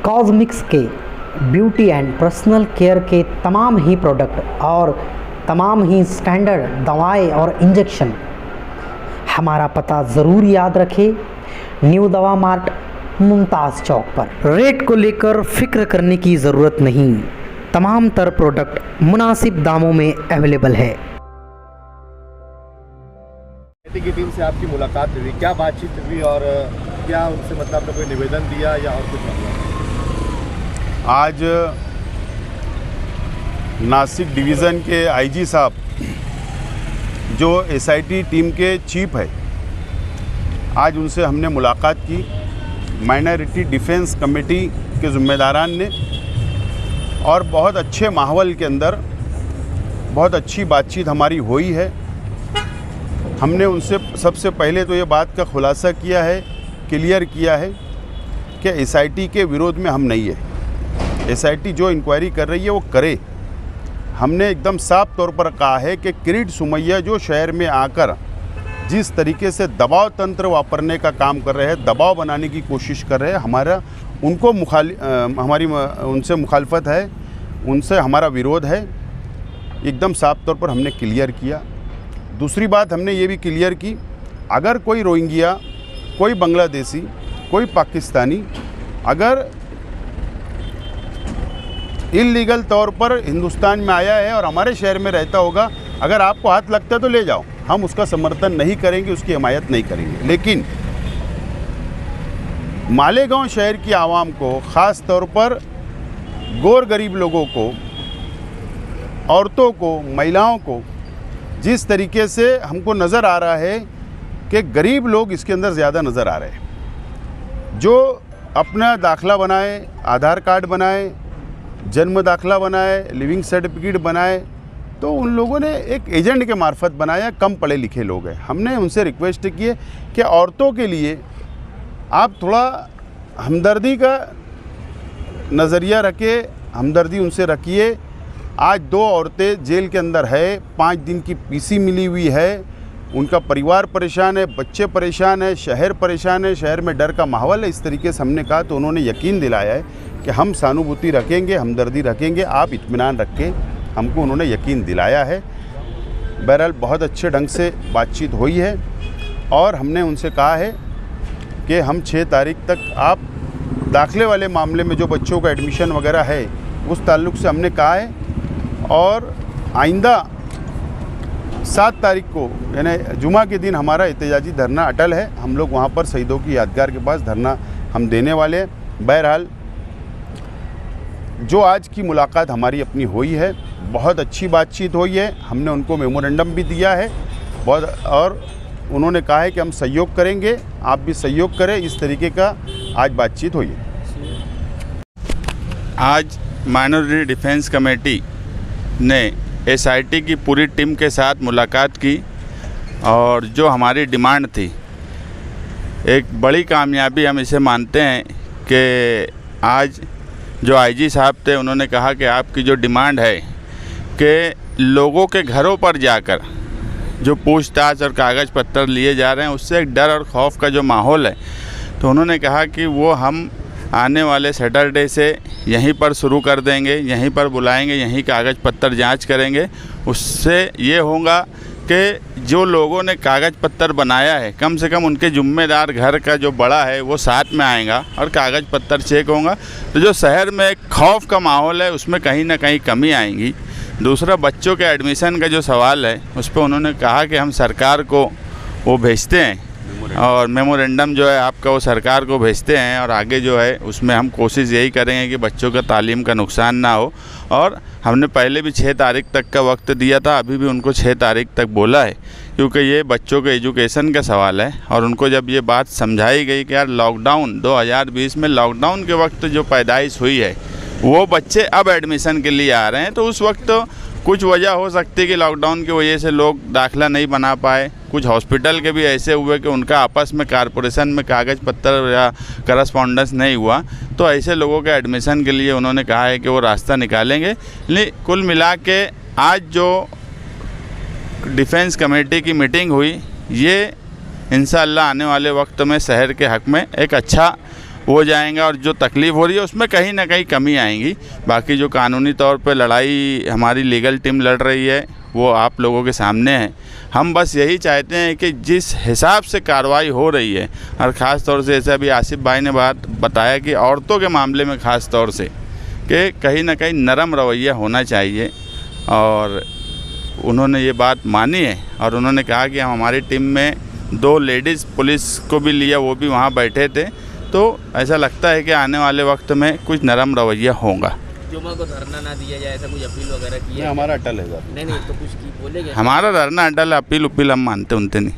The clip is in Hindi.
कॉस्मिक्स के ब्यूटी एंड पर्सनल केयर के तमाम ही प्रोडक्ट और तमाम ही स्टैंडर्ड दवाएं और इंजेक्शन। हमारा पता ज़रूर याद रखें, न्यू दवा मार्ट, मुमताज़ चौक पर। रेट को लेकर फिक्र करने की ज़रूरत नहीं, तमाम तर प्रोडक्ट मुनासिब दामों में अवेलेबल है। की टीम से आपकी मुलाकात हुई, क्या बातचीत हुई और क्या उनसे मतलब आपने कोई निवेदन दिया या और कुछ मतलब? आज नासिक डिवीज़न के आईजी साहब जो एसआईटी टीम के चीफ है, आज उनसे हमने मुलाकात की। माइनॉरिटी डिफेंस कमेटी के ज़िम्मेदारान ने और बहुत अच्छे माहौल के अंदर बहुत अच्छी बातचीत हमारी हुई है। हमने उनसे सबसे पहले तो ये बात का खुलासा किया है, क्लियर किया है कि एसआईटी के विरोध में हम नहीं है। एसआईटी जो इंक्वायरी कर रही है वो करे। हमने एकदम साफ तौर पर कहा है कि किरीट सोमैया जो शहर में आकर जिस तरीके से दबाव तंत्र वापरने का काम कर रहे हैं, दबाव बनाने की कोशिश कर रहे हैं, हमारी उनसे मुखालफत है, उनसे हमारा विरोध है। एकदम साफ तौर पर हमने क्लियर किया। दूसरी बात हमने ये भी क्लियर की, अगर कोई रोहिंग्या, कोई बांग्लादेशी, कोई पाकिस्तानी अगर इल्लीगल तौर पर हिंदुस्तान में आया है और हमारे शहर में रहता होगा, अगर आपको हाथ लगता है तो ले जाओ, हम उसका समर्थन नहीं करेंगे, उसकी हिमायत नहीं करेंगे। लेकिन मालेगांव शहर की आवाम को, ख़ास तौर पर गौर गरीब लोगों को, औरतों को, महिलाओं को जिस तरीके से हमको नज़र आ रहा है कि गरीब लोग इसके अंदर ज़्यादा नज़र आ रहे हैं, जो अपना दाखला बनाए, आधार कार्ड बनाए, जन्म दाखला बनाए, लिविंग सर्टिफिकेट बनाए, तो उन लोगों ने एक एजेंट के मार्फत बनाया। कम पढ़े लिखे लोग हैं। हमने उनसे रिक्वेस्ट की है कि औरतों के लिए आप थोड़ा हमदर्दी का नज़रिया रखें, हमदर्दी उनसे रखिए। आज 2 औरतें जेल के अंदर है, 5 दिन की पीसी मिली हुई है, उनका परिवार परेशान है, बच्चे परेशान है, शहर परेशान है, शहर में डर का माहौल है। इस तरीके से हमने कहा तो उन्होंने यकीन दिलाया है कि हम सहानुभूति रखेंगे, हमदर्दी रखेंगे, आप इत्मीनान रखें। हमको उन्होंने यकीन दिलाया है। बहरहाल बहुत अच्छे ढंग से बातचीत हुई है और हमने उनसे कहा है कि हम 6 तारीख तक आप दाखिले वाले मामले में जो बच्चों का एडमिशन वगैरह है उस ताल्लुक़ से हमने कहा है, और आइंदा 7 तारीख को यानी जुमा के दिन हमारा एहतजाजी धरना अटल है। हम लोग वहाँ पर शहीदों की यादगार के पास धरना हम देने वाले हैं। बहरहाल जो आज की मुलाकात हमारी अपनी हुई है, बहुत अच्छी बातचीत हुई है। हमने उनको मेमोरेंडम भी दिया है और उन्होंने कहा है कि हम सहयोग करेंगे, आप भी सहयोग करें। इस तरीके का आज बातचीत हुई है। आज माइनॉरिटी डिफेंस कमेटी ने एसआईटी की पूरी टीम के साथ मुलाकात की और जो हमारी डिमांड थी, एक बड़ी कामयाबी हम इसे मानते हैं कि आज जो आईजी साहब थे उन्होंने कहा कि आपकी जो डिमांड है कि लोगों के घरों पर जाकर जो पूछताछ और कागज़ पत्तर लिए जा रहे हैं उससे एक डर और खौफ का जो माहौल है, तो उन्होंने कहा कि वो हम आने वाले सैटरडे से यहीं पर शुरू कर देंगे, यहीं पर बुलाएंगे, यहीं कागज़ पत्तर जांच करेंगे। उससे ये होगा कि जो लोगों ने कागज़ पत्तर बनाया है, कम से कम उनके ज़िम्मेदार घर का जो बड़ा है वो साथ में आएगा और कागज़ पत्तर चेक होगा। तो जो शहर में एक खौफ का माहौल है उसमें कहीं ना कहीं कमी आएगी। दूसरा, बच्चों के एडमिशन का जो सवाल है उस पर उन्होंने कहा कि हम सरकार को वो भेजते हैं और मेमोरेंडम जो है आपका वो सरकार को भेजते हैं, और आगे जो है उसमें हम कोशिश यही करेंगे कि बच्चों का तालीम का नुकसान ना हो। और हमने पहले भी 6 तारीख तक का वक्त दिया था, अभी भी उनको 6 तारीख तक बोला है, क्योंकि ये बच्चों के एजुकेशन का सवाल है। और उनको जब ये बात समझाई गई कि यार लॉकडाउन 2020 में लॉकडाउन के वक्त जो पैदाइश हुई है वो बच्चे अब एडमिशन के लिए आ रहे हैं, तो उस वक्त कुछ वजह हो सकती है कि लॉकडाउन की वजह से लोग दाखिला नहीं बना पाए। कुछ हॉस्पिटल के भी ऐसे हुए कि उनका आपस में कॉरपोरेशन में कागज़ पत्तर या करस्पॉन्डेंस नहीं हुआ, तो ऐसे लोगों के एडमिशन के लिए उन्होंने कहा है कि वो रास्ता निकालेंगे। लेकिन कुल मिला के आज जो डिफेंस कमेटी की मीटिंग हुई, ये इंशाअल्लाह आने वाले वक्त में शहर के हक़ में एक अच्छा वो जाएंगा और जो तकलीफ़ हो रही है उसमें कहीं ना कहीं कमी आएगी। बाकी जो कानूनी तौर पे लड़ाई हमारी लीगल टीम लड़ रही है वो आप लोगों के सामने है। हम बस यही चाहते हैं कि जिस हिसाब से कार्रवाई हो रही है, और ख़ास तौर से जैसे अभी आसिफ भाई ने बात बताया कि औरतों के मामले में ख़ास तौर से कि कहीं ना कहीं नरम रवैया होना चाहिए, और उन्होंने ये बात मानी है। और उन्होंने कहा कि हम हमारी टीम में 2 लेडीज़ पुलिस को भी लिया, वो भी वहाँ बैठे थे। तो ऐसा लगता है कि आने वाले वक्त में कुछ नरम रवैया होगा। जुमा को धरना ना दिया जाए, ऐसा कुछ अपील वगैरह की है? हमारा अटल है सर। नहीं तो कुछ की बोलेंगे? हमारा धरना अटल, अपील हम मानते उनते नहीं।